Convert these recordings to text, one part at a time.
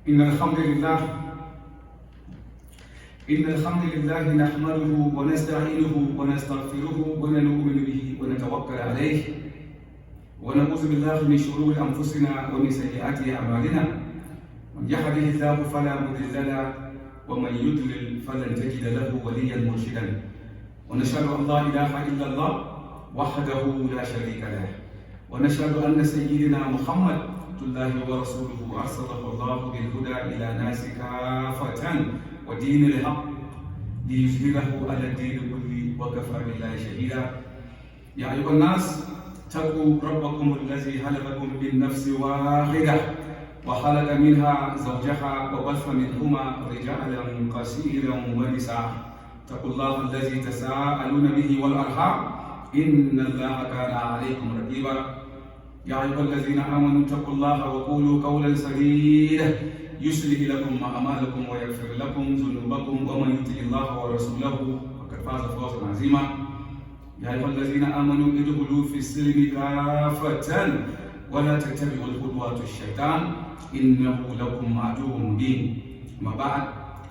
إن الحمد لله نحمده ونستعينه ونستغفره ونؤمن به ونتوكل عليه ونعوذ بالله من شرور أنفسنا ومن سيئات أعمالنا من يهده الله فلا مضل له ومن يضلل فلن تجد له وليا مرشدا ونشهد أن لا إله إلا الله وحده لا شريك له ونشهد أن سيدنا محمد الله ورسوله أرسله الله بالهدى إلى الناس كافة ودين الحق ليظهره على الدين كله وكفى بالله شهيدا يا أيها الناس اتقوا ربكم الذي خلقكم من نفس واحدة وخلق منها زوجها وبث منهما رجالا كثيرا ونساء اتقوا الله الذي تساءلون به والأرحام إن الله كان عليكم رقيبا يا أيها الذين آمنوا اتقوا الله وقولوا قولا سديدا يصلح لكم أعمالكم ويغفر لكم ذنوبكم ومن يطع الله ورسوله فقد فاز فوزا عظيما يا أيها الذين آمنوا ادخلوا في السلم كافة ولا تتبعوا خطوات الشيطان إنه لكم عدو مبين أما بعد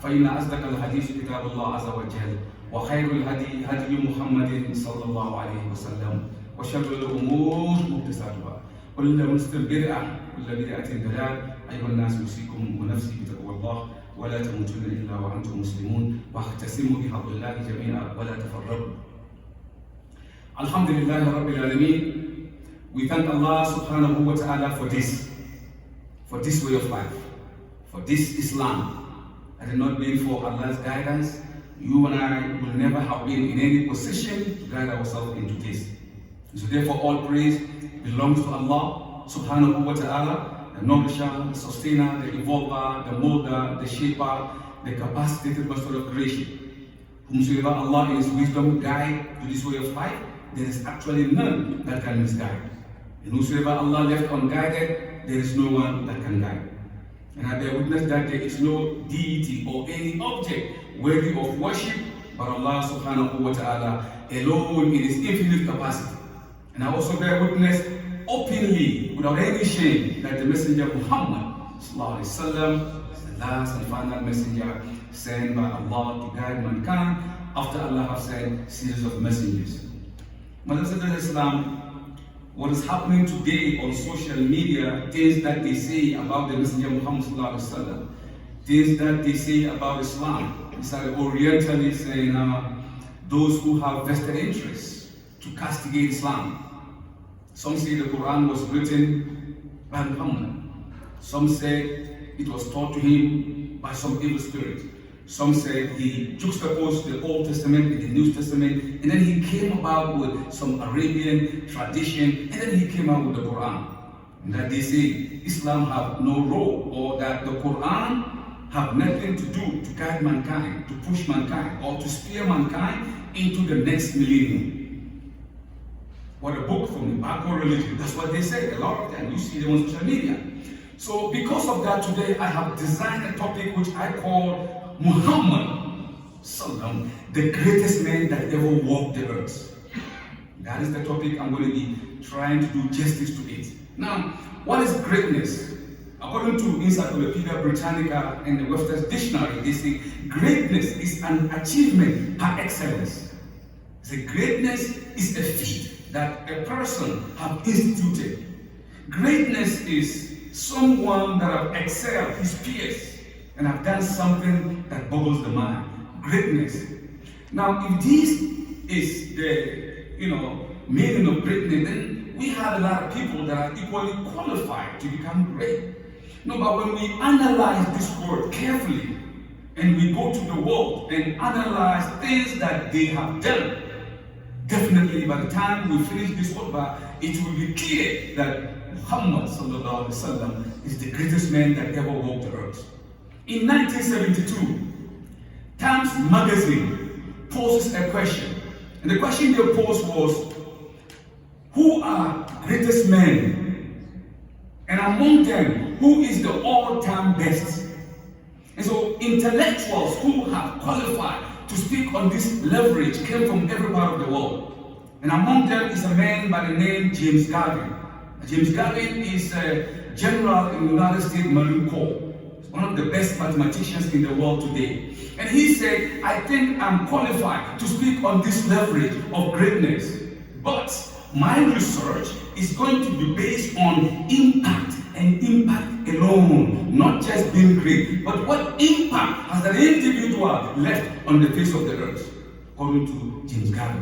فإن أصدق الحديث كتاب الله عز وجل وخير الهدي هدي محمد صلى الله عليه وسلم وشر الأمور محدثاتها كل مسلم بدعة كل بدعة ضلال أيها الناس أوصيكم ونفسي بتقوى الله ولا تموتن إلا وأنتم مسلمون واعتصموا بحبل الله جميعا ولا تفرقوا. Alhamdulillah Rabbil Alameen. We thank Allah subhanahu wa ta'ala for this way of life, for this Islam. Had it not been for Allah's guidance, you and I will never have been in any position to guide ourselves into this. So therefore all praise belongs to Allah subhanahu wa ta'ala, the nourisher, the sustainer, the evolver, the molder, the shaper, the capacitated master of creation. Whomsoever Allah in His wisdom guide to this way of life, there is actually none that can misguide. And whosoever Allah left unguided, there is no one that can guide. And I bear witness that there is no deity or any object worthy of worship but Allah subhanahu wa ta'ala alone in His infinite capacity. And I also bear witness openly, without any shame, that the Messenger Muhammad sallallahu alaihi wasallam is the last and final messenger sent by Allah to guide mankind after Allah has sent series of messengers. Brothers and Islam, what is happening today on social media, things that they say about the Messenger Muhammad sallallahu alaihi wasallam, things that they say about Islam, these are the Orientalists saying those who have vested interests to castigate Islam. Some say the Quran was written by Muhammad. Some say it was taught to him by some evil spirit. Some say he juxtaposed the Old Testament with the New Testament, and then he came about with some Arabian tradition, and then he came out with the Quran. And that they say Islam have no role, or that the Quran have nothing to do to guide mankind, to push mankind, or to steer mankind into the next millennium. What a book from the backward religion. That's what they say. A lot of them. You see them on social media. So because of that, today I have designed a topic which I call Muhammad Sallam, the greatest man that ever walked the earth. That is the topic I'm going to be trying to do justice to it. Now, what is greatness? According to Encyclopedia Britannica and the Webster's Dictionary, they say greatness is an achievement par excellence. The greatness is a feat that a person have instituted. Greatness is someone that have excelled his peers and have done something that boggles the mind. Greatness. Now, if this is the meaning of greatness, then we have a lot of people that are equally qualified to become great. No, but when we analyze this word carefully and we go to the world and analyze things that they have done, definitely by the time we finish this khutbah, it will be clear that Muhammad sallallahu alaihi wasallam is the greatest man that ever walked the earth. In 1972, Times Magazine poses a question. And the question they posed was, who are greatest men? And among them, who is the all-time best? And so intellectuals who have qualified to speak on this leverage came from every part of the world. And among them is a man by the name James Garvin. James Garvin is a general in the United States Marine Corps. one of the best mathematicians in the world today. And he said, I think I'm qualified to speak on this leverage of greatness. But my research is going to be based on impact and impact alone, not just being great, but what impact has an individual left on the face of the earth, according to James Garvey.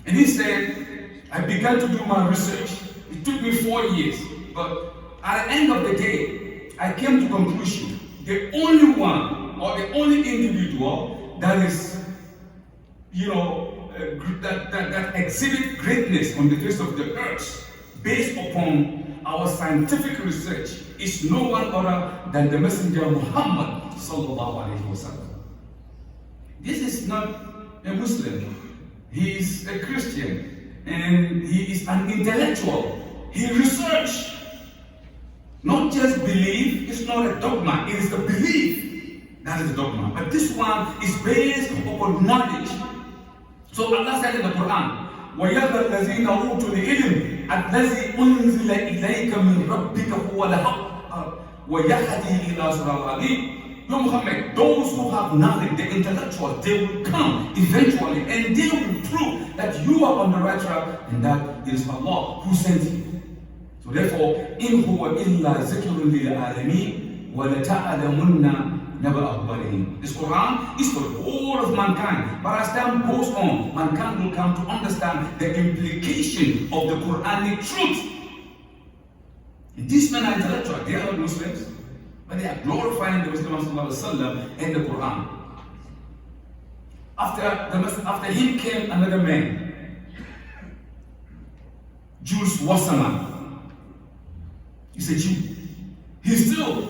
And he said, I began to do my research. It took me 4 years, but at the end of the day, I came to the conclusion, the only one or the only individual that is, that exhibit greatness on the face of the earth based upon our scientific research is no one other than the Messenger Muhammad sallallahu alaihi wasallam. This is not a Muslim. He is a Christian and he is an intellectual. He researched. Not just belief, it's not a dogma, it is the belief that is the dogma. But this one is based upon knowledge. So Allah said in the Quran, وَيَذَا الَّذِينَ أُوتُوا الْعِلْمَ الَّذِي أُنزِلَ إِلَيْكَ مِنْ رَبِّكَ هُوَ الْحَقُّ وَيَهْدِي إِلَىٰ صِرَاطٍ الْعَزِيمِ. No, Muhammad, those who have knowledge, the intellectuals, they will come eventually and they will prove that you are on the right track and that it is Allah who sent you. So therefore, إِنْ هُوَ إِلَّا ذِكْرٌ لِلْعَالَمِينَ وَلَتَعْلَمُنَّ نَبَأَهُ بَعْدَ. This Quran is for the whole of mankind. But as time goes on, mankind will come to understand the implication of the Quranic truth. And these men are intellectual. They are not Muslims, but they are glorifying the Muslim and the Quran. After him came another man, Jules Wasserman. He's a Jew. He's still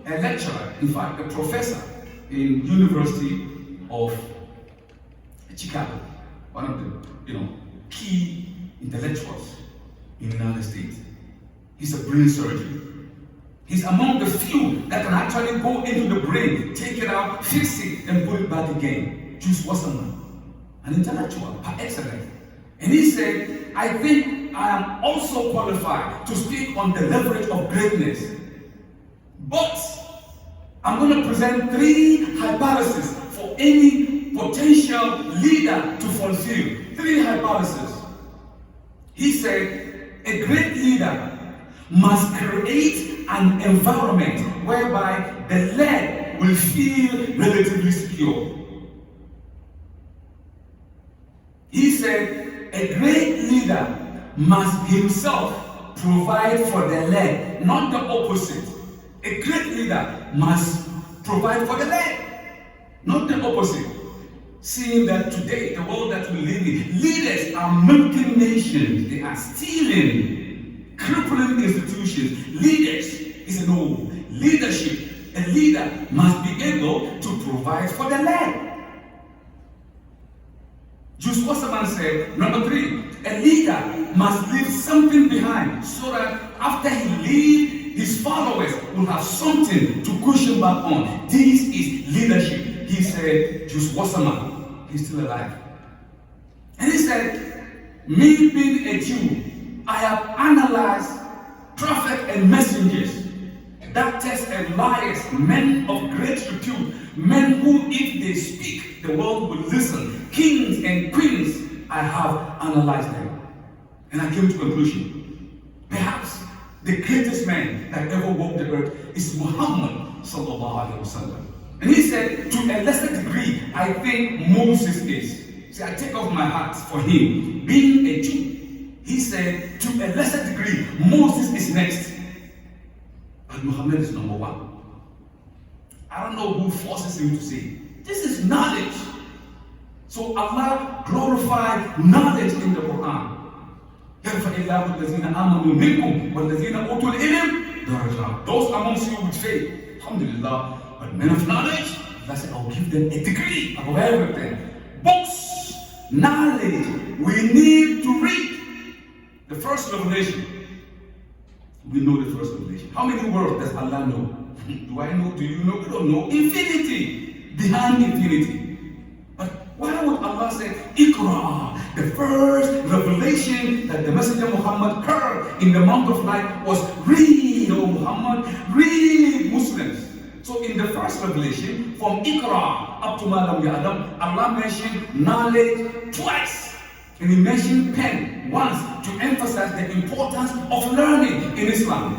a lecturer, in fact, a professor in University of Chicago, one of the key intellectuals in the United States. He's a brain surgeon. He's among the few that can actually go into the brain, take it out, fix it, and put it back again. Jules Wasserman, an intellectual par excellence. And he said, I think I am also qualified to speak on the leverage of greatness. But I'm going to present 3 hypotheses for any potential leader to fulfill. 3 hypotheses. He said, a great leader must create an environment whereby the led will feel relatively secure. He said, a great leader must himself provide for the led, not the opposite. A great leader must provide for the led, not the opposite. Seeing that today, the world that we live in, leaders are milking nations, they are stealing, crippling institutions. Leaders is no leadership. A leader must be able to provide for the led. Jules Wasserman said, number 3, a leader must leave something behind so that after he leaves, his followers will have something to cushion back on. This is leadership. He said, Jules Wasserman, he's still alive. And he said, me being a Jew, I have analyzed prophets and messengers, doctors and liars, men of great repute, men who, if they speak, the world will listen, kings and queens. I have analyzed them. And I came to a conclusion. Perhaps the greatest man that ever walked the earth is Muhammad sallallahu alaihi wasallam. And he said, to a lesser degree, I think Moses is. See, I take off my hat for him. Being a Jew, he said, to a lesser degree, Moses is next. But Muhammad is number 1. I don't know who forces him to say. This is knowledge. So Allah glorified knowledge in the Quran. يَرْفَعِ اللَّهُ الَّذِينَ آمَنُوا مِنْكُمْ وَالَّذِينَ أُوتُوا الْعِلْمَ دَرَجَاتٍ. Those amongst you with faith, alhamdulillah, but men of knowledge, Allah said, I will give them a degree above everything. Books, knowledge, we need to read. The first revelation, we know the first revelation. How many words does Allah know? Do I know? Do you know? We don't know. Infinity, behind infinity. Why would Allah say, Iqra? The first revelation that the Messenger Muhammad heard in the Mount of Light was, read, O Muhammad, read, Muslims. So in the first revelation, from Iqra up to Malam Ya'lam, Allah mentioned knowledge twice. And he mentioned pen once to emphasize the importance of learning in Islam.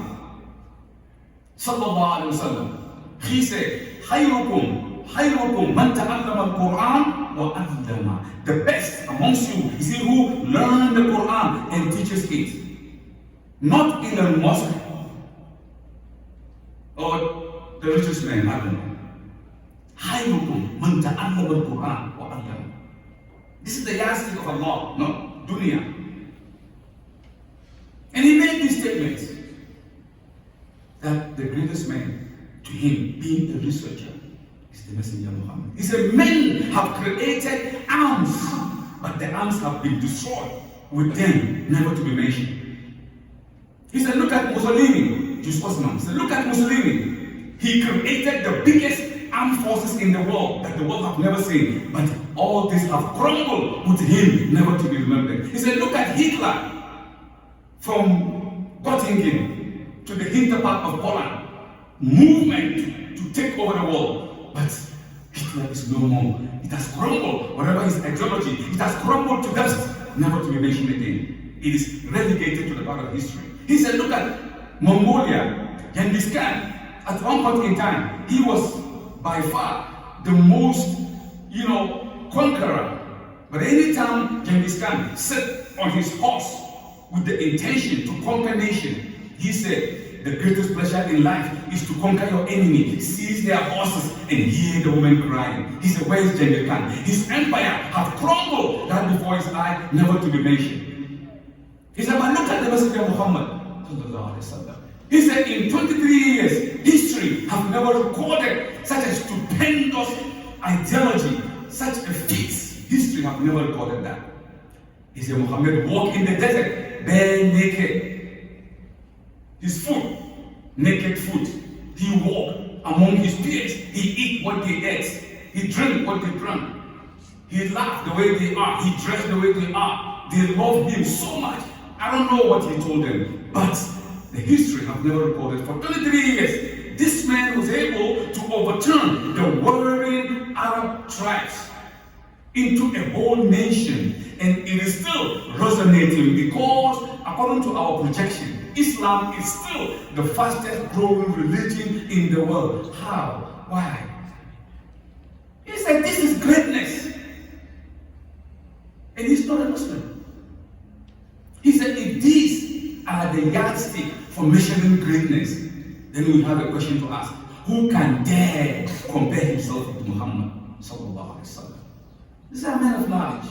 Sallallahu Alaihi Wasallam. He said, Khayrukum man ta'allama al-Quran wa 'allama. The best amongst you is he who learns the Quran and teaches it. Not in a mosque or the richest man, I don't know. Khayrukum man ta'allama al-Quran wa 'allama. This is the yardstick of Allah, not dunya. And he made these statements that the greatest man to him, being a researcher, is the Messenger Muhammad. He said, men have created arms, but the arms have been destroyed, with them never to be mentioned. He said, look at Mussolini. He said, look at Mussolini. He created the biggest armed forces in the world that the world have never seen, but all this have crumbled with him, never to be remembered. He said, look at Hitler, from Göttingen to the Hinterland of Poland, movement to take over the world, but Hitler is no more. It has crumbled, whatever his ideology, it has crumbled to dust, never to be mentioned again. It is relegated to the part of history. He said, look at Mongolia, Genghis Khan. At one point in time, he was by far the most, conqueror. But anytime Genghis Khan sat on his horse with the intention to conquer nation, he said, the greatest pleasure in life is to conquer your enemy, seize their horses, and hear the women crying. He said, where is Genghis Khan? His empire have crumbled right before his eye, never to be mentioned. He said, but look at the Messenger Muhammad. He said, in 23 years, history have never recorded such a stupendous ideology, such a feat. History have never recorded that. He said, Muhammad walked in the desert, bare naked. His foot, naked foot. He walked among his peers. He ate what they ate. He drank what they drank. He laughed the way they are. He dressed the way they are. They loved him so much. I don't know what he told them, but the history have never recorded. For 23 years, this man was able to overturn the warring Arab tribes into a whole nation, and it is still resonating because, according to our projection, Islam is still the fastest growing religion in the world. How? Why? He said this is greatness, and he's not a Muslim. He said if these are the yardstick for measuring greatness, then we have a question to ask. Who can dare compare himself with Muhammad sallallahu alaihi wasallam? This is a man of knowledge.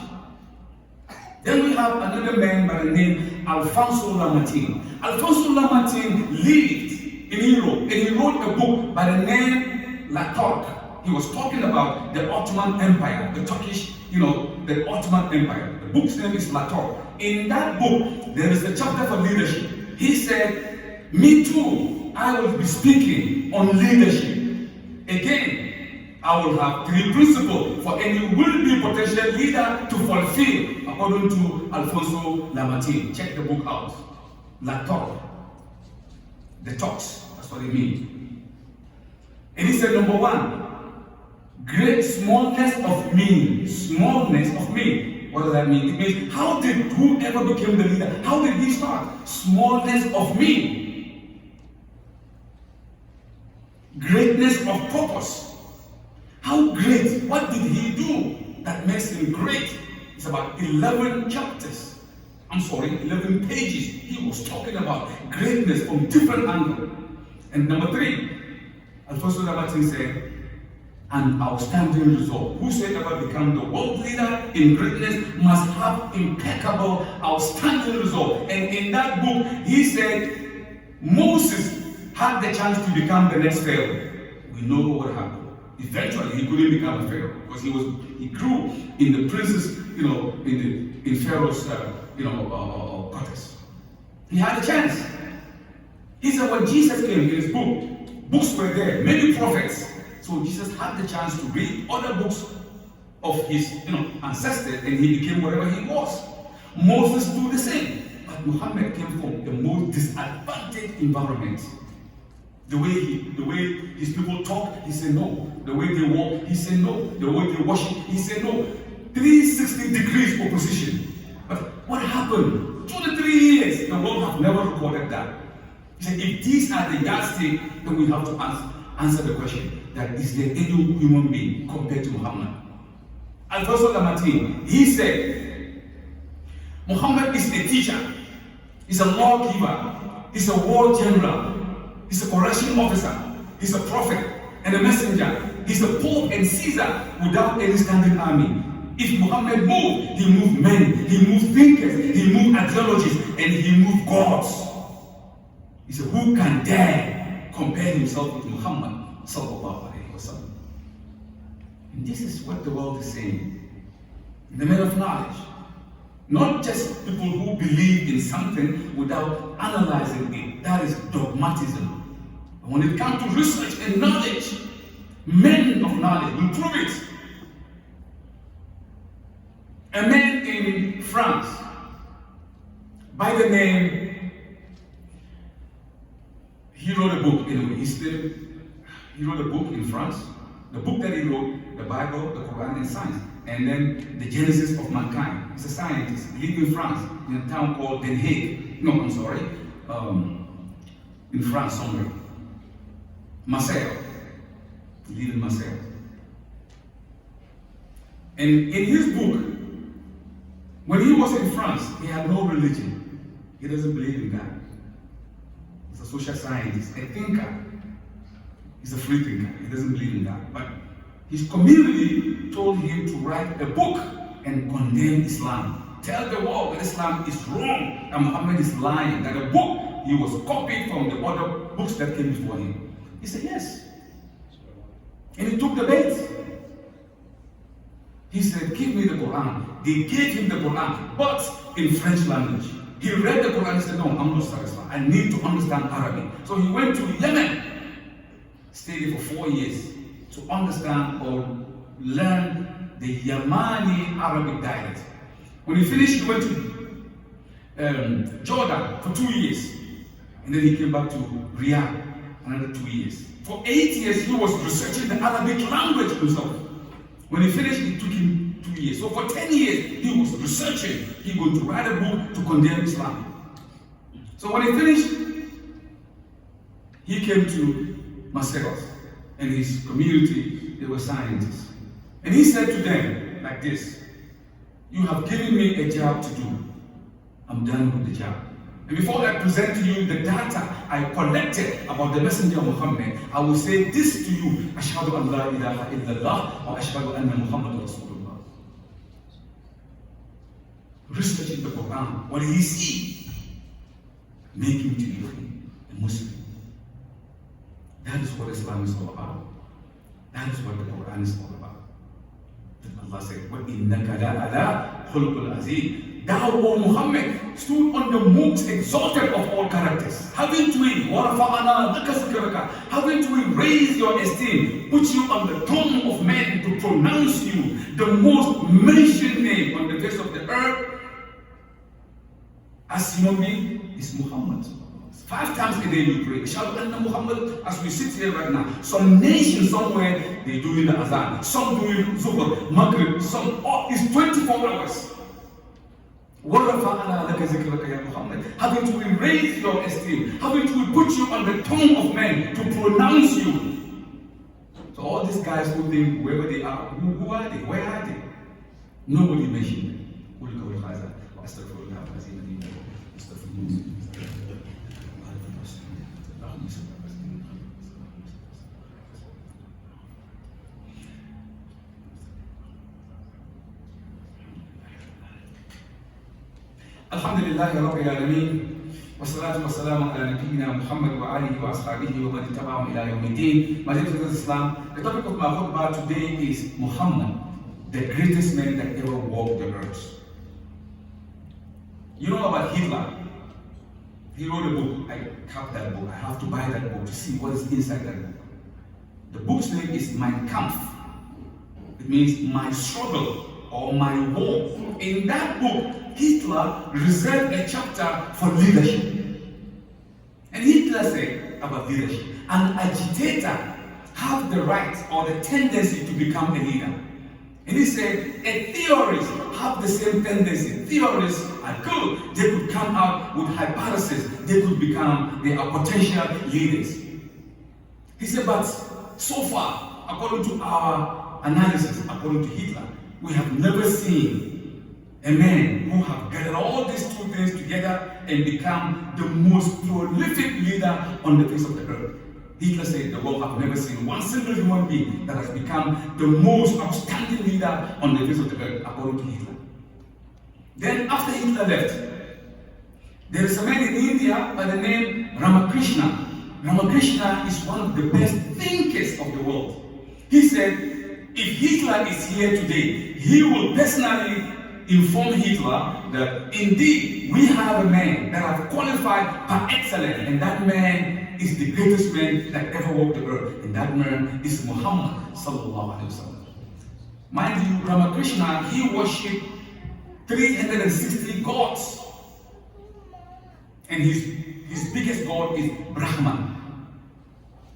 Then we have another man by the name Alfonso Lamartine. Alfonso Lamartine lived in Europe, and he wrote a book by the name La Turque. He was talking about the Ottoman Empire, the Turkish, the Ottoman Empire. The book's name is La Turque. In that book, there is a chapter for leadership. He said, me too, I will be speaking on leadership. Again, I will have 3 principles for any will-be potential leader to fulfill, according to Alfonso Lamartine. Check the book out. La Turque. The talks, that's what it means. And he said, number 1, great smallness of me. Smallness of me. What does that mean? It means, how did whoever became the leader, how did he start? Smallness of me. Greatness of purpose. How great? What did he do that makes him great? It's about 11 chapters. 11 pages. He was talking about greatness from different angles. And number 3, Alfonso Lamartine said, an outstanding resolve. Whosoever become the world leader in greatness must have impeccable, outstanding resolve. And in that book, he said, Moses had the chance to become the next Pharaoh. We know what happened. Eventually, he couldn't become a Pharaoh because he grew in the prince's, in Pharaoh's, quarters. He had a chance. He said when Jesus came in his book, books were there, many prophets. So Jesus had the chance to read other books of his, ancestors, and he became whatever he was. Moses do the same, but Muhammad came from the most disadvantaged environment. The way his people talk, he said no. The way they walk, he said no. The way they worship, he said no. 360 degrees opposition. But what happened? 2 to 3 years, the world have never recorded that. He said, if these are the yardstick, then we have to answer the question that is there any human being compared to Muhammad? Alfonso Lamartine, he said, Muhammad is a teacher, he's a lawgiver, he's a war general, he's a correction officer, he's a prophet and a messenger, he's a pope and Caesar without any standing army. If Muhammad moved, he moved men, he moved thinkers, he moved ideologies, and he moved gods. He said, who can dare compare himself with Muhammad sallallahu alaihi wasallam? And this is what the world is saying. The men of knowledge. Not just people who believe in something without analyzing it. That is dogmatism. And when it comes to research and knowledge, men of knowledge will prove it. A man in France by the name, he wrote a book, he wrote a book in France. The book that he wrote, the Bible, the Quran, and science. And then the Genesis of mankind. He's a scientist. He lived in France, in a town called Den Haag. No, I'm sorry. In France somewhere. Marseille. He lived in Marseille. And in his book, when he was in France, he had no religion. He doesn't believe in God. He's a social scientist, a thinker. He's a free thinker. He doesn't believe in God. But his community told him to write a book and condemn Islam. Tell the world that Islam is wrong and Muhammad is lying. That a book he was copied from the other books that came before him. He said yes. And he took the bait. He said, give me the Quran. They gave him the Quran, but in French language. He read the Quran and said, no, I'm not satisfied. I need to understand Arabic. So he went to Yemen, stayed there for 4 years to understand or learn the Yemeni Arabic dialect. When he finished, he went to Jordan for 2 years. And then he came back to Riyadh, another 2 years. For 8 years, he was researching the Arabic language himself. When he finished, it took him 2 years. So for 10 years, he was researching. He was going to write a book to condemn Islam. So when he finished, he came to Marseille, and his community, they were scientists. And he said to them like this, you have given me a job to do. I'm done with the job. And before I present to you the data I collected about the Messenger of Muhammad, I will say this to you, Ashhadu an la ilaha illallah wa ashhadu anna Muhammad Rasulullah. Researching the Quran, what did he see? Make him to you a Muslim. That is what Islam is all about. That is what the Quran is all about. Allah said, وَإِنَّكَ لَعَلَىٰ خُلُقُ الْعَزِيمِ. Thou, O Muhammad, stood on the most exalted of all characters. Haven't we, haven't we raised your esteem, put you on the tongue of men to pronounce you the most mentioned name on the face of the earth? As human being is Muhammad. 5 times a day we pray. Muhammad, as we sit here right now, some nation somewhere they doing the azan, some doing zuhur, maghrib, some it's 24 hours. Haven't we raised your esteem? Haven't we put you on the tongue of men to pronounce you? So all these guys who think whoever they are, who are they? Where are they? Nobody mentioned them. Alhamdulillah Rabbil Alameen. Wassalatu wassalamu ala nabiyyina Muhammad wa alihi wa ashabihi wa man taba'ahum ila yawmiddin. My dear brothers in Islam, the topic of my khutbah today is Muhammad, the greatest man that ever walked the earth. You know about Hitler? He wrote a book. I have that book. I have to buy that book to see what is inside that book. The book's name is Mein Kampf. It means my struggle or my war. In that book, Hitler reserved a chapter for leadership. And Hitler said about leadership, an agitator have the right or the tendency to become a leader. And he said, a theorist have the same tendency. Theorists are good. They could come out with hypotheses. They could become, they are potential leaders. He said, but so far, according to our analysis, according to Hitler, we have never seen a man who have gathered all these two things together and become the most prolific leader on the face of the earth. Hitler said the world have never seen one single human being that has become the most outstanding leader on the face of the earth, according to Hitler. Then after Hitler left, there is a man in India by the name Ramakrishna. Ramakrishna is one of the best thinkers of the world. He said, if Hitler is here today, he will personally inform Hitler that indeed we have a man that has qualified par excellence, and that man is the greatest man that ever walked the earth, and that man is Muhammad sallallahu alaihi wasallam. Mind you, Ramakrishna, he worshipped 360 gods, and his biggest god is Brahman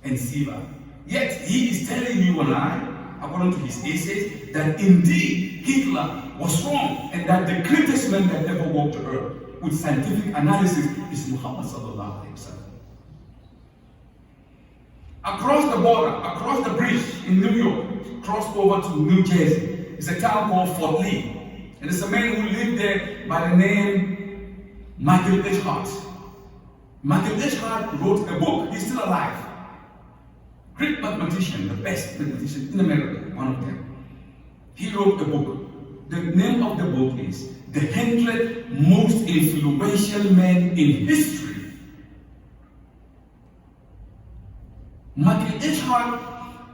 and Shiva. Yet he is telling you and I, according to his essays, that indeed Hitler was wrong, and that the greatest man that ever walked the earth, with scientific analysis, is Muhammad sallallahu alaihi wasallam. Across the border, across the bridge in New York, crossed over to New Jersey, is a town called Fort Lee. And there's a man who lived there by the name Michael H. Hart. Michael H. Hart wrote a book. He's still alive. Great mathematician, the best mathematician in America, one of them. He wrote a book. The name of the book is The 100 Most Influential Men in History. Michael H. Hart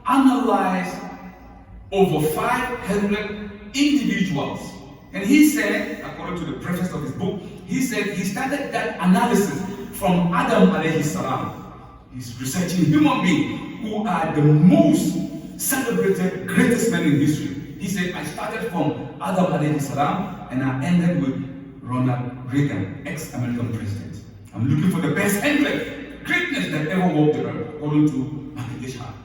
analyzed over 500 individuals. And he said, according to the preface of his book, he said he started that analysis from Adam alayhi salam. He's researching human beings who are the most celebrated, greatest men in history. He said, I started from Adam alayhi salam and I ended with Ronald Reagan, ex-American president. I'm looking for the best 100 greatness that ever walked the earth, according to Michael H. Hart.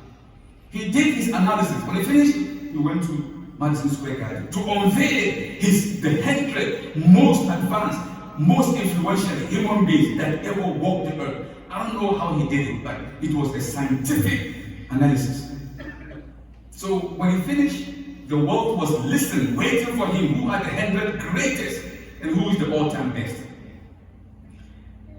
He did his analysis. When he finished, he went to Madison Square Garden to unveil the 100 most advanced, most influential human beings that ever walked the earth. I don't know how he did it, but it was a scientific analysis. So when he finished, the world was listening, waiting for him, who are the 100 greatest and who is the all-time best.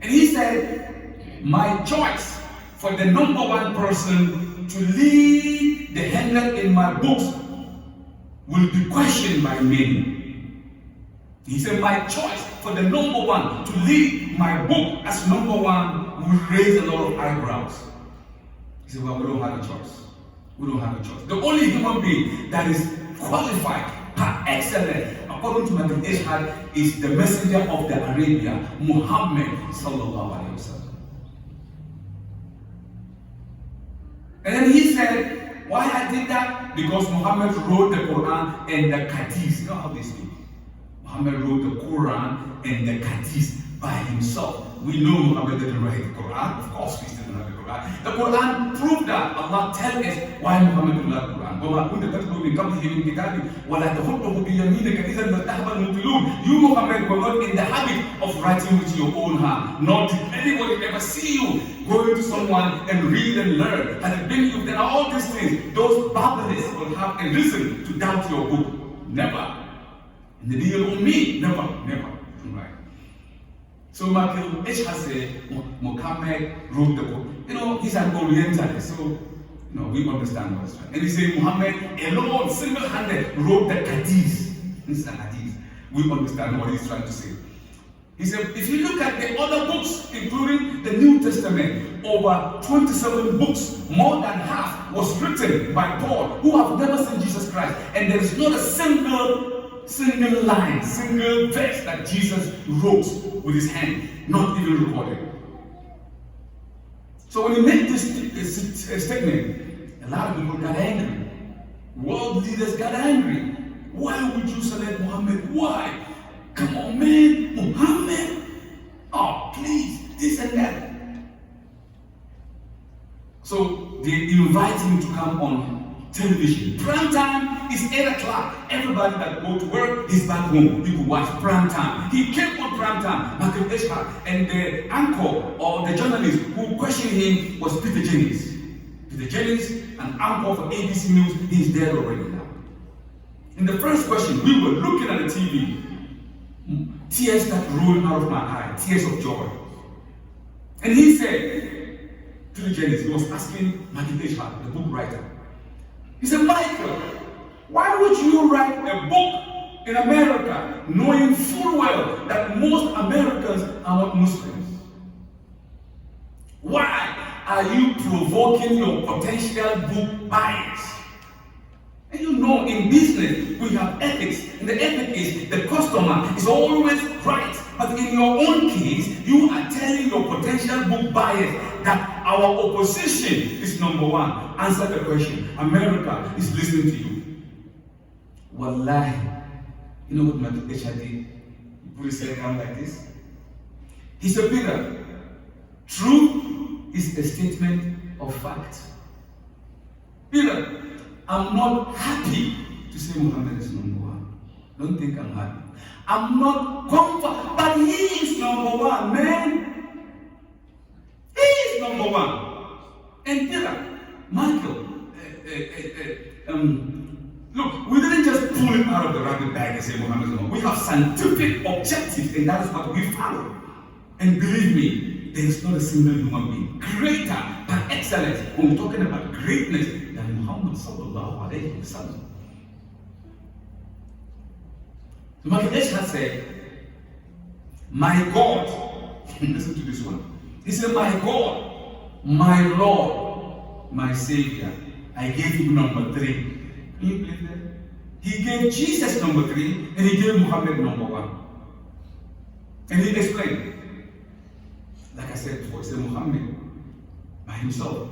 And he said, my choice for the number one person to lead the 100 in my books will be questioned by many. He said, my choice for the number one to lead my book as number one will raise a lot of eyebrows. He said, well, we don't have a choice. We don't have a choice. The only human being that is qualified, par excellence, according to Michael H. Hart, is the messenger of the Arabia, Muhammad sallallahu alaihi wasallam. And then he said, why I did that? Because Muhammad wrote the Quran and the Hadith. You know how they speak? Muhammad wrote the Quran and the Hadith by himself. We know Muhammad didn't write the Quran. Of course, we didn't write the Quran. The Quran proved that. Allah tells us why Muhammad didn't write the Quran. وَمَا كُنْتَ تَتْلُو مِنْ قَبْلِهِ مِنْ كِتَابٍ وَلَا تَخُطُّهُ بِيَمِينِكَ إِذًا لَارْتَابَ الْمُبْطِلُونَ. You, Muhammad, were not in the habit of writing with your own hand. Nor did anybody ever see you going to someone and read and learn. Had it been you, then all these things, those babblers will have a reason to doubt your book. Never. And the deal on me, never. Right. So Michael H. has said, Muhammad wrote the book. You know, he's an Orientalist, so we understand what's right. And he said Muhammad alone, single-handed, wrote the Hadith. This is the Hadith. We understand what he's trying to say. He said, if you look at the other books, including the New Testament, over 27 books, more than half was written by Paul, who have never seen Jesus Christ. And there is not a single line, single verse that Jesus wrote with his hand, not even recorded. So when he made this statement, a lot of people got angry. World leaders got angry. Why would you select Muhammad? Why? Come on, man, Muhammad. Oh, please, this and that. So they invite him to come on television. Prime time is 8 o'clock. Everybody that go to work is back home. People watch prime time. He came on prime time, Michael Eshhad, and the anchor or the journalist who questioned him was Peter Jennings. Peter Jennings, an anchor for ABC News, he's dead already now. In the first question, we were looking at the TV. Tears that rolled out of my eye, tears of joy. And he said, Peter Jennings, he was asking Michael Eshhad, the book writer. He said, Michael, why would you write a book in America knowing full well that most Americans are not Muslims? Why are you provoking your potential book buyers? And you know, in business, we have ethics. And the ethic is the customer is always right. But in your own case, you are telling your potential book buyers that our opposition is number one. Answer the question. America is listening to you. Wallahi. You know what Michael Eshhad did? He put his head down like this. He said, Peter, truth is a statement of fact. Peter, I'm not happy to say Muhammad is number one. Don't think I'm happy. I'm not comfortable, but he is number one, man. He is number one. And Peter, Michael, look, we didn't just pull it out of the rabbit bag and say Muhammad is number one. We have scientific objectives, and that is what we follow. And believe me, there is not a single human being greater by excellence when we're talking about greatness than Muhammad sallallahu alayhi wa sallam. Michael Eshhad said, my God, listen to this one. He said, my God, my Lord, my Savior, I gave you number 3. Can you believe that? He gave Jesus number 3 and he gave Muhammad number 1. And he explained. Like I said before, he said Muhammad by himself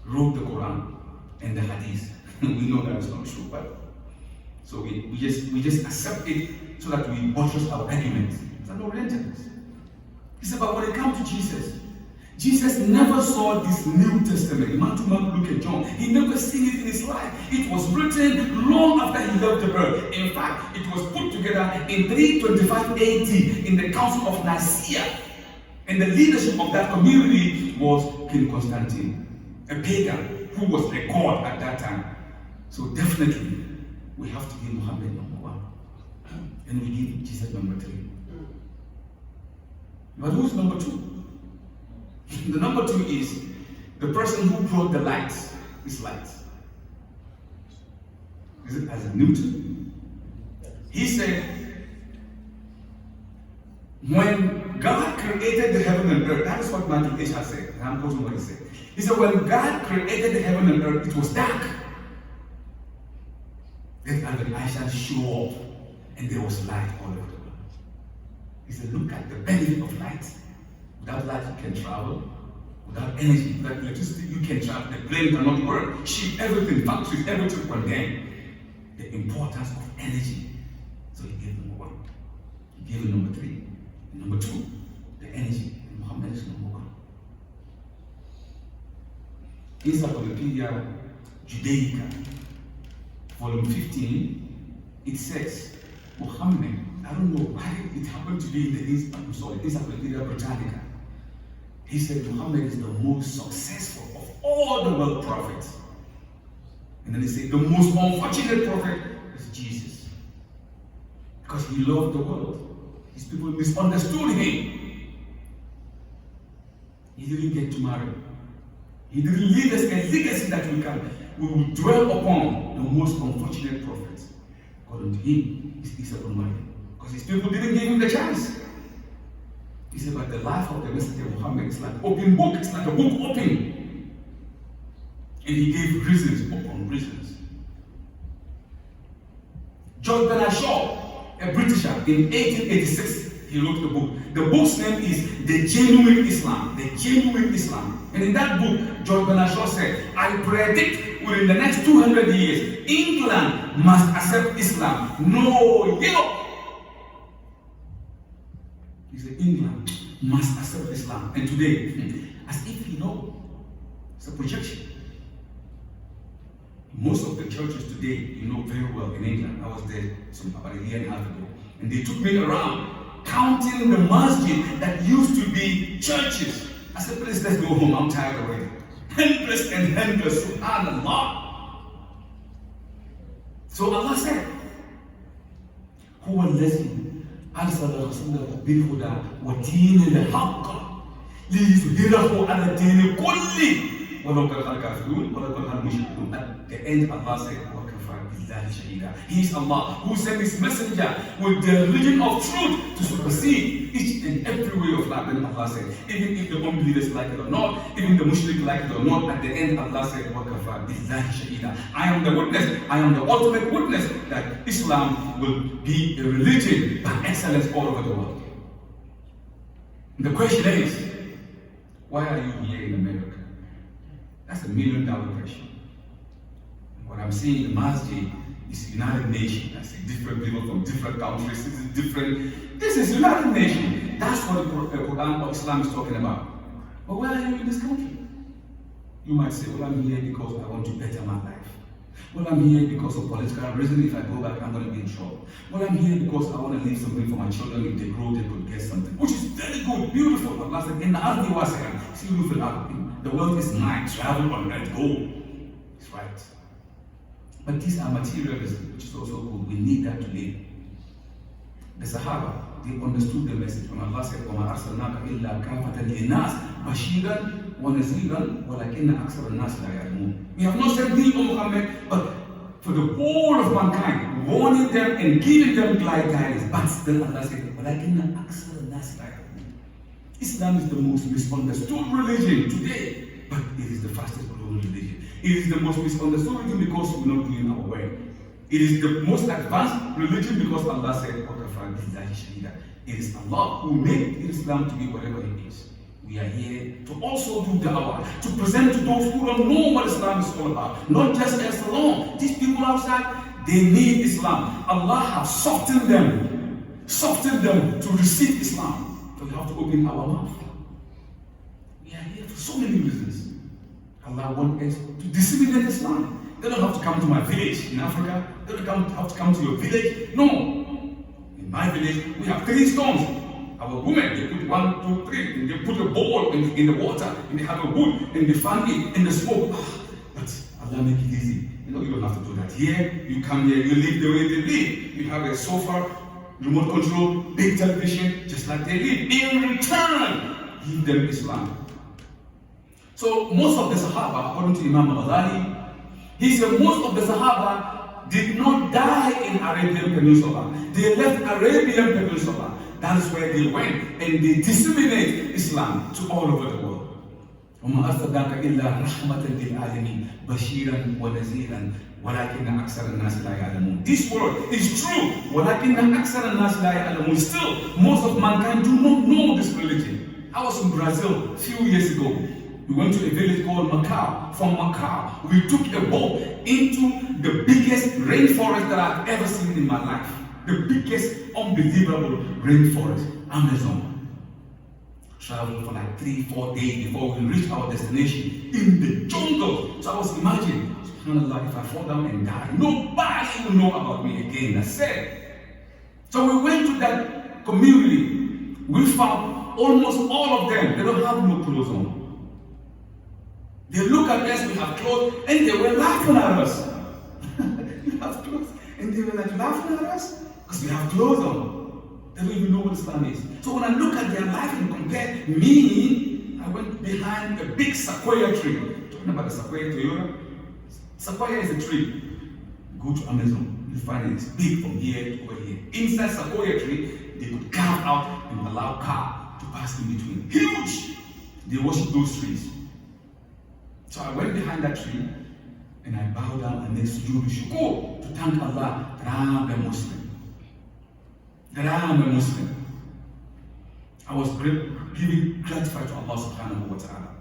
wrote the Quran and the Hadith. We know that is not true, but so we just accept it so that we buttress our arguments. It's an Orientalist. He said, but when it comes to Jesus, Jesus never saw this New Testament, Matthew, Mark, Luke, and John. He never seen it in his life. It was written long after he left the earth. In fact, it was put together in 325 AD in the Council of Nicaea. And the leadership of that community was King Constantine, a pagan who was a god at that time. So definitely, we have to give Muhammad number 1. And we give Jesus number 3. But who's number 2? The number 2 is the person who brought the light, is light. Is it Isaac Newton? He said, when God created the heaven and earth, that is what Michael Eshhad said, and I'm quoting what he said. He said, when God created the heaven and earth, it was dark. Then Albert Einstein showed up, and there was light all over the world. He said, look at the benefit of light. Without light, you can travel. Without energy, without electricity, you can travel. The plane cannot work. Ship, everything, factories, everything condemned. The importance of energy. So he gave number 1. He gave him number 3. Number 2, the energy. Muhammad is number 1. Encyclopedia Judaica, volume 15, it says, Muhammad, I don't know why it happened to be in the Encyclopedia Britannica. He said Muhammad is the most successful of all the world prophets. And then he said the most unfortunate prophet is Jesus. Because he loved the world. His people misunderstood him. He didn't get to marry. He didn't leave us a legacy that we will dwell upon. The most unfortunate prophet, according to him, is Isa ibn Maryam. Because his people didn't give him the chance. He said, but the life of the Messenger of Muhammad is like an open book. It's like a book open. And he gave reasons upon reasons. George Bernard Shaw, a Britisher, in 1886, he wrote the book. The book's name is The Genuine Islam. The Genuine Islam. And in that book, George Bernard Shaw said, I predict within the next 200 years, England must accept Islam. No, Europe. He said, England must accept Islam. And today, as if you know, It's a projection. Most of the churches today, you know very well, in England, I was there about a year and a half ago, and they took me around counting the masjid that used to be churches. I said, please, let's go home, I'm tired already. Endless and endless, subhanallah. So Allah said, هو الذي أرسل رسوله بالهدى ودين الحق ليظهره على الدين كله ولو كره الكافرون ولو كره المشركون. At the end, Allah said, وَكَفَى بِاللَّهِ شَهِيدًا. He is Allah who sent His messenger with the religion of truth to supersede each and every way of life. And Allah said, even if the unbelievers like it or not, even the mushrik like it or not, at the end Allah said, وَكَفَى بِاللَّهِ شَهِيدًا. I am the witness, I am the ultimate witness that Islam will be a religion by excellence all over the world. The question is, why are you here in America? That's $1 million question. What I'm seeing in the masjid is United Nations. I see different people from different countries. This is United Nations. That's what the Quran or Islam is talking about. But why are you in this country? You might say, well, I'm here because I want to better my life. Well, I'm here because of political reason. If I go back, I'm going to be in trouble. Well, I'm here because I want to leave something for my children. If they grow, they could get something. Which is very good, beautiful. Allah said, in the ardi wasi'an, siru fil ardi. The world is mine, travel on earth, go. It's right. But these are materialism, which is also good. We need that to live. The Sahaba, they understood the message when Allah said, وَمَا أَرْسَلْنَاكَ إِلَّا كَافَةً لِلنَّاسِ بَشِيرًا وَنَذِيرًا وَلَكِنَّ أَكْثَرَ النَّاسِ لَا يَعْلَمُونَ. We have not sent thee, O Muhammad, but for the whole of mankind, warning them and giving them guidance. But still Allah said, وَلَكِنَّ أَكْثَرَ النَّاسِ لَا يَعْلَمُونَ. Islam is the most misunderstood religion today, but it is the fastest growing religion. It is the most misunderstood religion because we're not doing our way. It is the most advanced religion because Allah said, it is Allah who made Islam to be whatever it is. We are here to also do da'wah, to present to those who don't know what Islam is all about. Not just us alone. These people outside, they need Islam. Allah has softened them to receive Islam. So we have to open our mouth. We are here for so many reasons. Allah wants us to disseminate Islam. They don't have to come to my village in Africa. They don't have to come to your village. No. In my village, we have 3 stones. Our women, they put 1, 2, 3, and they put a bowl in the water, and they have a wood, and they fan it, and the smoke. But Allah make it easy. You know, you don't have to do that. Here, you come here, you live the way they live. You have a sofa, remote control, big television, just like they live. In return, give them Islam. So most of the Sahaba, according to Imam Ghazali, he said most of the Sahaba did not die in Arabian Peninsula. They left Arabian Peninsula. That is where they went and they disseminated Islam to all over the world. وَمَا أَرْسَلْنَاكَ إِلَّا رَحْمَةً لِلْعَالَمِينَ بَشِيرًا وَنَذِيرًا وَلَكِنَّ أَكْثَرَ النَّاسِ لَا يَعْلَمُونَ. This word is true. وَلَكِنَّ أَكْثَرَ النَّاسِ لَا يَعْلَمُونَ. Still, most of mankind do not know this religion. I was in Brazil a few years ago. We went to a village called Macau. From Macau, we took a boat into the biggest rainforest that I've ever seen in my life. The biggest, unbelievable rainforest, Amazon. Traveled for like 3-4 days before we reached our destination in the jungle. So I was imagining, subhanAllah, if I fall down and die, nobody will know about me again. That's it. So we went to that community. We found almost all of them. They don't have no clothes on. They look at us, we have clothes, and they were laughing at us. We have clothes, and they were like laughing at us because we have clothes on. They don't even know what Islam is. So when I look at their life and compare me, I went behind a big sequoia tree. Talking about the sequoia Toyota. Sequoia is a tree. Go to Amazon, you find it. It's big from here to over here. Inside sequoia tree, they could carve out and allow car to pass in between. Huge! They worship those trees. So I went behind that tree and I bowed down and then sujood shukur to thank Allah that I am a Muslim. That I am a Muslim. I was giving gratified to Allah subhanahu wa ta'ala.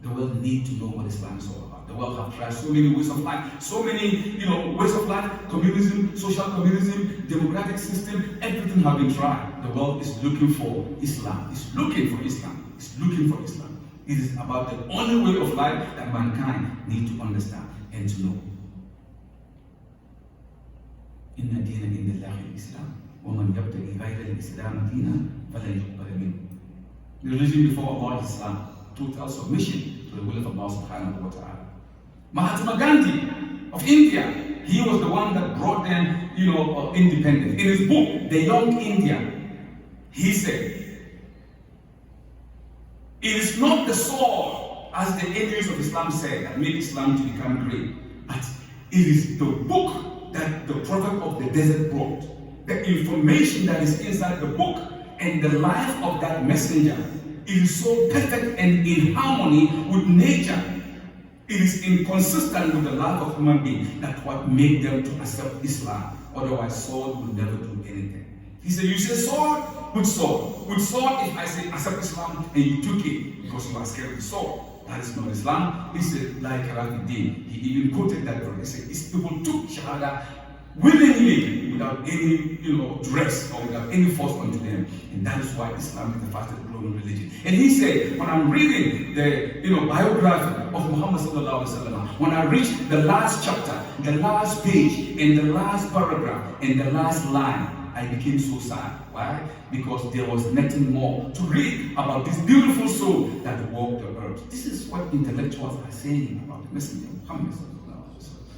The world need to know what Islam is all about. The world have tried so many ways of life, so many ways of life, communism, social communism, democratic system, everything have been tried. The world is looking for Islam. It's looking for Islam. It's looking for Islam. It is about the only way of life that mankind need to understand and to know. Inna dina indallahi al-Islam, wa man yabtaghi ghayra al-Islam dinan falan yuqbala minhu. The religion before Allah is Islam, total submission to the will of Allah subhanahu wa ta'ala. Mahatma Gandhi of India, he was the one that brought them, independence. In his book, The Young India, he said, it is not the sword, as the enemies of Islam said, that made Islam to become great, but it is the book that the prophet of the desert brought. The information that is inside the book and the life of that messenger, it is so perfect and in harmony with nature. It is inconsistent with the life of human beings. That's what made them to accept Islam. Otherwise, sword would never do anything. He said, you say sword? With sword. With sword, if I say accept Islam and you took it because you are scared of the sword, that is not Islam. He said, like Karafi, he even quoted that verse. He said, these people took Shahada willingly, without any, dress or without any force onto them. And that is why Islam is the fastest growing religion. And he said, when I'm reading the, biography of Muhammad sallallahu alaihi wasallam, when I reach the last chapter, the last page, and the last paragraph, and the last line, I became so sad. Why? Because there was nothing more to read about this beautiful soul that walked the earth. This is what intellectuals are saying about the Messenger of Muhammad.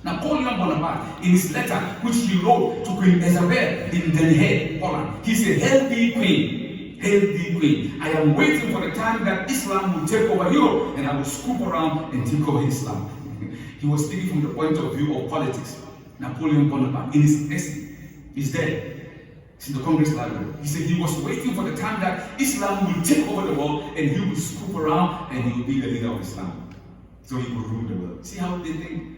Napoleon Bonaparte, in his letter which he wrote to Queen Isabel in Den Haag, Holland, he said, "Hail thee, Queen, hail thee, Queen. I am waiting for the time that Islam will take over Europe, and I will scoop around and take over Islam." He was speaking from the point of view of politics. Napoleon Bonaparte, in his essay, is there. It's in the Congress Library. He said he was waiting for the time that Islam will take over the world, and he will scoop around and he will be the leader of Islam, so he will rule the world. See how they think?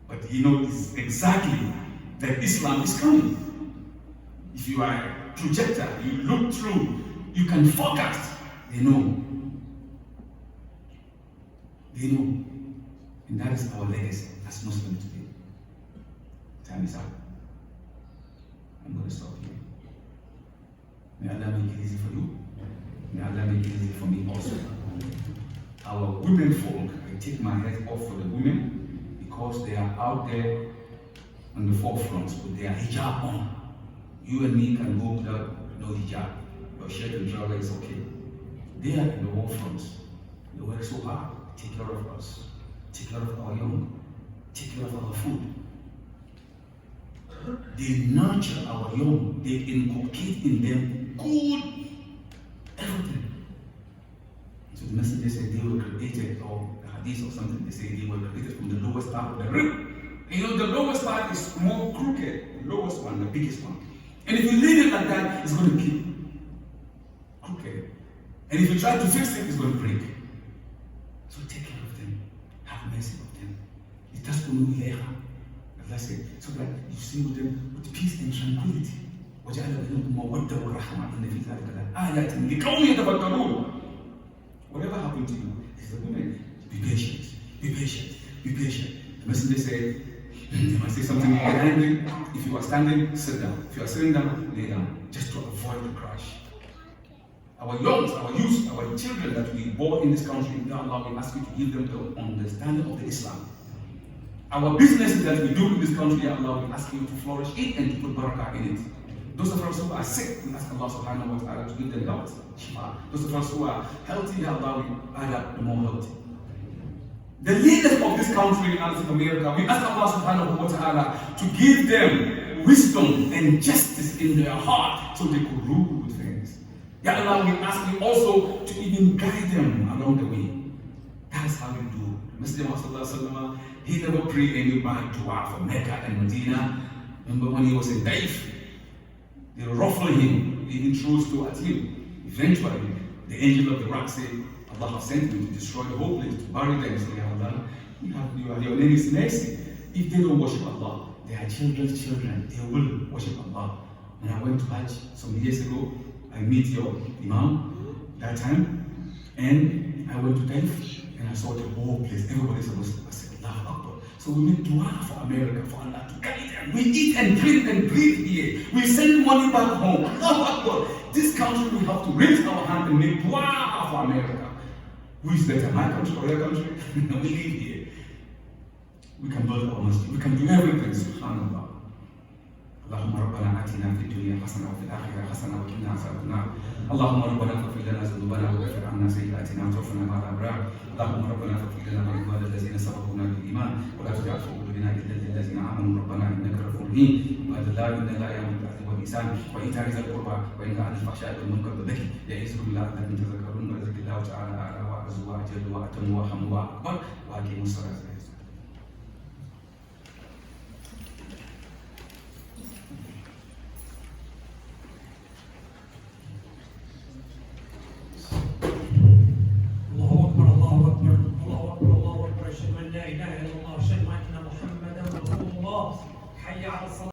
But he knows exactly that Islam is coming. If you are a projector, you look through, you can forecast. They know. They know. And that is our legacy as Muslims today. Time is up. I'm going to stop here. May Allah make it easy for you. May Allah make it easy for me also. Our women folk, I take my hat off for the women, because they are out there on the forefront with their hijab on. You and me can go without no hijab. Your shirt and trouser is okay. They are in the forefront. They work so hard. Take care of us. Take care of our young. Take care of our food. They nurture our young. They inculcate in them good everything. So the messenger said they were created, or or something, they say they were created from the lowest part of the rib. And the lowest part is more crooked, the lowest one, the biggest one. And if you leave it like that, it's going to keep crooked. And if you try to fix it, it's going to break. So take care of them. Have mercy on them. It does not know Allah said, so that you see with them with peace and tranquility. Whatever happened to you is the women. Be patient, be patient, be patient. The messenger said, you must say something when you're angry. If you are standing, sit down. If you are sitting down, lay down, just to avoid the crash. Our youngs, our youth, our children that we bore in this country, Ya Allah, we ask you to give them the understanding of the Islam. Our businesses that we do in this country, Ya Allah, we ask you to flourish it and to put barakah in it. Those of us who are sick, we ask Allah subhanahu wa ta'ala to give them health. Those of us who are healthy, Ya Allah, we add up the more healthy. The leaders of this country in America, we ask Allah subhanahu wa ta'ala to give them wisdom and justice in their heart so they could rule with things. Ya Allah, we ask you also to even guide them along the way. That is how we do. Messenger Muhammad, he never prayed any bad dua for Mecca and Medina. Remember when he was in Daif, they ruffled him, even threw stone at him. Eventually, the angel of the rock said, Allah has sent me to destroy the whole place, to bury them. So, Ya Allah, your name is mercy. If they don't worship Allah, they are children's children. They will worship Allah. When I went to Hajj some years ago, I met your Imam that time, and I went to Taif, and I saw the whole place. Everybody's a Muslim. I said, Allahu Akbar. So we make dua for America, for Allah to guide them. We eat and drink and breathe here. We send money back home. Allahu Akbar. This country, we have to raise our hand and make dua for America. Who is better, my country or your country? No, we live here. We can build our masjid. We can do everything. Subhanallah. اللهم ربنا آتنا في الدنيا حسنة وفي الآخرة حسنة وقنا عذاب النار. اللهم ربنا اغفر لنا ذنوبنا وكفر عنا سيئاتنا وتوفنا مع الأبرار. اللهم ربنا اغفر لنا ولإخواننا الذين سبقونا بالإيمان ولا تجعل في قلوبنا غلا للذين آمنوا ربنا إنك رؤوف رحيم. عباد الله إن الله يأمر بالعدل والإحسان وإيتاء ذي القربى وينهى عن الفحشاء والمنكر والبغي يعظكم لعلكم تذكرون ويذكر الله تعالى أعلى وأعز وأجل وأتم وأرحم وأكبر وأقيموا الصلاة. أشهد أن لا إله إلا الله، أشهد أن محمدا رسول الله. حي على الصلاة.